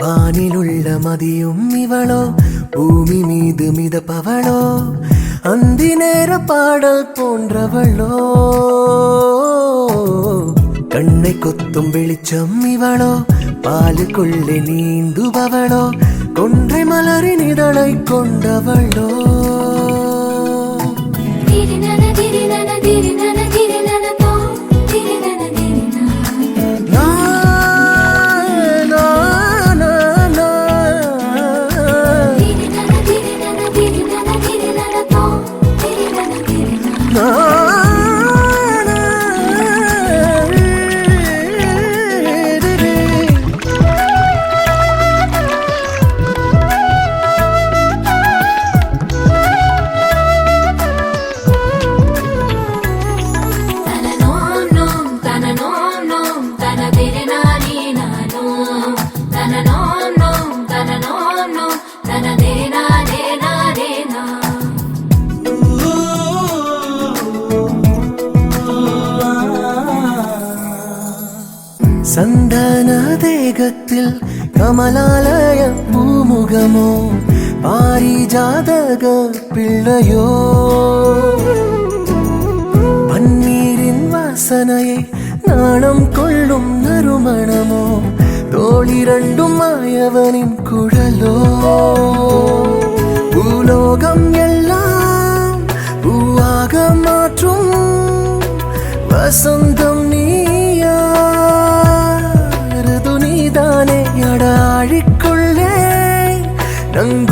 வானிலுள்ள மதியும் இவளோ பூமி மீது மிதப்பவளோ அந்தி நேர பாடல் போன்றவளோ கண்ணை கொத்தும் வெளிச்சம் இவளோ பாலுக்குள்ளே நீந்துபவளோ கொன்றை மலரின் இதழை கொண்டவளோ சந்தன தேகத்தில் கமலாலய பூமுகமோ பாரிஜாதக பிள்ளையோ பன்னீரின் வாசனையை நாணம் கொள்ளும் நறுமணமோ தோளிரண்டும் மாயவனின் குழலோ பூலோகம் எல்லாம் பூவாக மாற்றும் வசந்தம் நீயா தானே அடாழிக்குள்ளே நங்க